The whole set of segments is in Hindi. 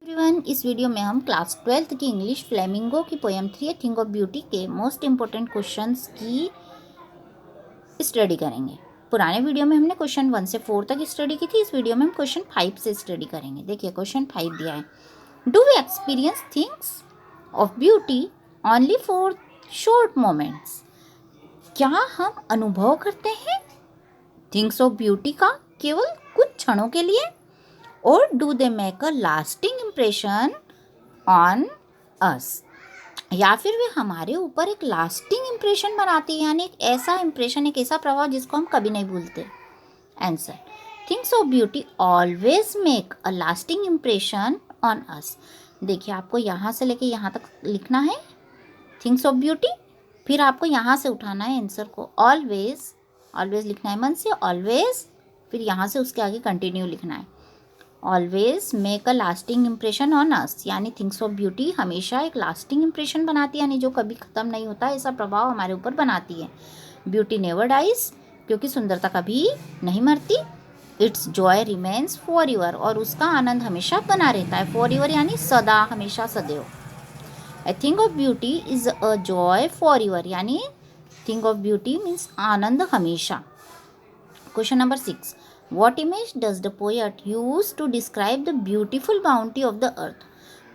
एवरीवन, इस वीडियो में हम क्लास 12th की इंग्लिश फ्लेमिंगो की poem three thing of beauty के मोस्ट इम्पोर्टेंट क्वेश्चंस की स्टडी करेंगे। पुराने वीडियो में हमने क्वेश्चन 1 से 4 तक स्टडी की थी। इस वीडियो में हम क्वेश्चन 5 से स्टडी करेंगे। देखिए क्वेश्चन 5 दिया है, do we experience things of beauty only for short moments. क्या हम अनुभव करते हैं थिंग्स ऑफ ब्यूटी का केवल कुछ क्षणों के लिए, और do they make a lasting impression on us, या फिर वे हमारे ऊपर एक लास्टिंग इम्प्रेशन बनाती है, यानी एक ऐसा इम्प्रेशन, एक ऐसा प्रभाव जिसको हम कभी नहीं भूलते। Answer, things of beauty always make a lasting impression on us. देखिए आपको यहाँ से लेके यहाँ तक लिखना है थिंग्स ऑफ ब्यूटी, फिर आपको यहाँ से उठाना है आंसर को, ऑलवेज ऑलवेज लिखना है मन से, ऑलवेज, फिर यहाँ से उसके आगे कंटिन्यू लिखना है। Always make a lasting impression on us, यानी थिंग्स ऑफ ब्यूटी हमेशा एक लास्टिंग इम्प्रेशन बनाती है, यानी जो कभी ख़त्म नहीं होता, ऐसा प्रभाव हमारे ऊपर बनाती है। ब्यूटी नेवर डाइज, क्योंकि सुंदरता कभी नहीं मरती। It's Joy remains for ever, और उसका आनंद हमेशा बना रहता है। फॉर एवर यानी सदा, हमेशा, सदैव। ए thing of beauty is a joy for ever, यानी थिंग ऑफ ब्यूटी मीन्स आनंद हमेशा। Question number 6, What image does the poet use to describe the beautiful bounty of the earth?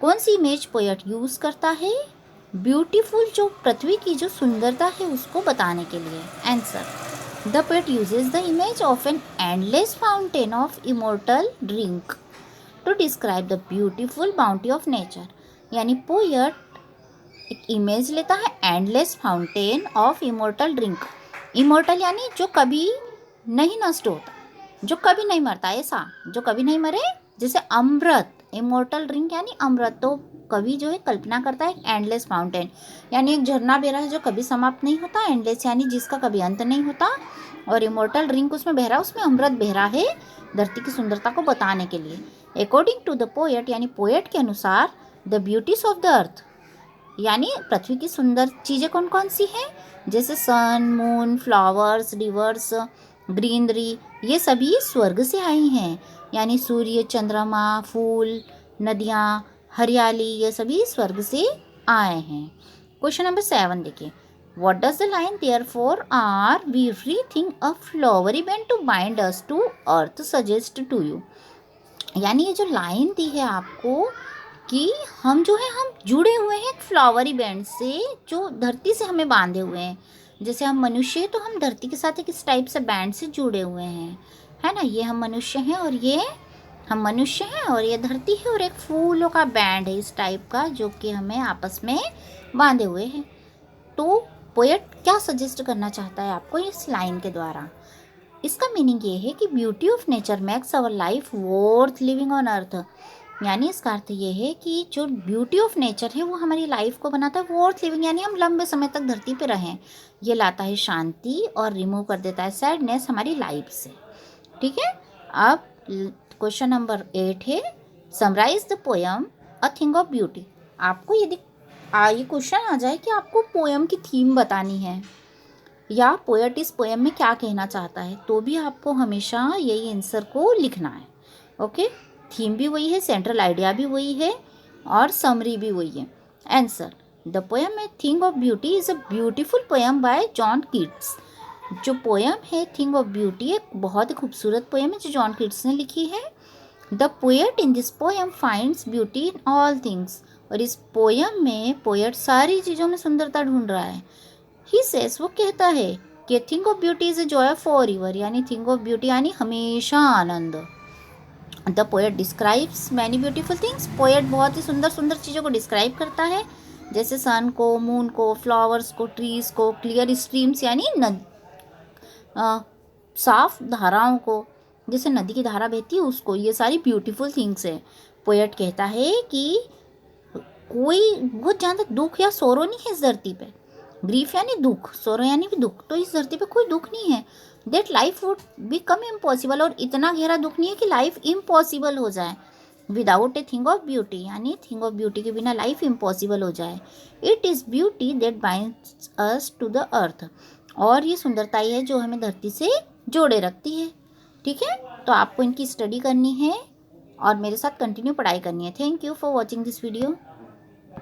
कौन सी इमेज पोएट यूज करता है ब्यूटीफुल, जो पृथ्वी की जो सुंदरता है उसको बताने के लिए। Answer, the poet uses the image of an endless fountain of immortal drink to describe the beautiful bounty of nature, यानी पोएट एक इमेज लेता है endless fountain of immortal drink. Immortal यानी जो कभी नहीं नष्ट होता, जो कभी नहीं मरता, ऐसा जो कभी नहीं मरे, जैसे अमृत, इमोर्टल ड्रिंक यानी अमृत। तो कवि जो है कल्पना करता है एंडलेस फाउंटेन, यानी एक झरना बह रहा है जो कभी समाप्त नहीं होता, एंडलेस यानी जिसका कभी अंत नहीं होता, और इमोर्टल ड्रिंक उसमें बह रहा है, उसमें अमृत बह रहा है धरती की सुंदरता को बताने के लिए। अकॉर्डिंग टू द पोएट, यानी पोएट के अनुसार, the beauties of the earth, यानी पृथ्वी की सुंदर चीज़ें कौन कौन सी हैं, जैसे सन, मून, फ्लावर्स, रिवर्स, ग्रीनरी, ये सभी स्वर्ग से आई हैं, यानी सूर्य, चंद्रमा, फूल, नदियाँ, हरियाली, ये सभी स्वर्ग से आए हैं। क्वेश्चन नंबर 7 देखिए, what does the line therefore are we wreathing a flowery band to bind us to earth suggest to you, यानी ये जो लाइन दी है आपको कि हम जो है हम जुड़े हुए हैं एक फ्लावरी बैंड से जो धरती से हमें बांधे हुए हैं। जैसे हम मनुष्य हैं तो हम धरती के साथ एक इस टाइप से बैंड से जुड़े हुए हैं, है ना। ये हम मनुष्य हैं और ये हम मनुष्य हैं और ये धरती है, और एक फूलों का बैंड है इस टाइप का जो कि हमें आपस में बांधे हुए हैं। तो पोएट क्या सजेस्ट करना चाहता है आपको इस लाइन के द्वारा, इसका मीनिंग ये है कि beauty of nature makes our life worth living on earth, यानी इसका अर्थ ये है कि जो ब्यूटी ऑफ नेचर है वो हमारी लाइफ को बनाता है वर्थ लिविंग, यानी हम लंबे समय तक धरती पे रहें। ये लाता है शांति और रिमूव कर देता है सैडनेस हमारी लाइफ से। ठीक है, अब क्वेश्चन नंबर 8 है, summarise the poem a thing of beauty. आपको यदि ये क्वेश्चन आ जाए कि आपको पोएम की थीम बतानी है या पोएट इस पोएम में क्या कहना चाहता है, तो भी आपको हमेशा यही आंसर को लिखना है। ओके, थीम भी वही है, सेंट्रल आइडिया भी वही है, और समरी भी वही है। Answer, the poem A thing of beauty is a beautiful poem by John Keats. जो पोएम है थिंग ऑफ ब्यूटी एक बहुत ही खूबसूरत पोएम है जो जॉन कीट्स ने लिखी है। The poet in this poem finds beauty in all things, और इस पोएम में पोएट सारी चीज़ों में सुंदरता ढूंढ रहा है। ही सेज, वो कहता है कि thing of beauty is a joy for ever, यानी थिंग ऑफ ब्यूटी यानी हमेशा आनंद। The poet describes many beautiful things, poet बहुत ही सुंदर सुंदर चीज़ों को डिस्क्राइब करता है, जैसे सन को, मून को, फ्लावर्स को, ट्रीज को, क्लियर स्ट्रीम्स यानी साफ धाराओं को, जैसे नदी की धारा बहती है उसको, ये सारी ब्यूटीफुल थिंग्स है। पोएट कहता है कि कोई बहुत ज़्यादा दुख या सोरो नहीं है इस धरती पे, ग्रीफ यानी दुख, सोरो यानी भी दुख, तो इस धरती पे कोई दुख नहीं है। That life would become impossible, और इतना गहरा दुख नहीं है कि लाइफ इम्पॉसिबल हो जाए। Without a thing of beauty, यानी थिंग ऑफ ब्यूटी के बिना लाइफ इम्पॉसिबल हो जाए। It is beauty that binds us to the earth, और ये सुंदरता ही है जो हमें धरती से जोड़े रखती है। ठीक है, तो आपको इनकी स्टडी करनी है और मेरे साथ कंटिन्यू पढ़ाई करनी है। Thank you for watching this video.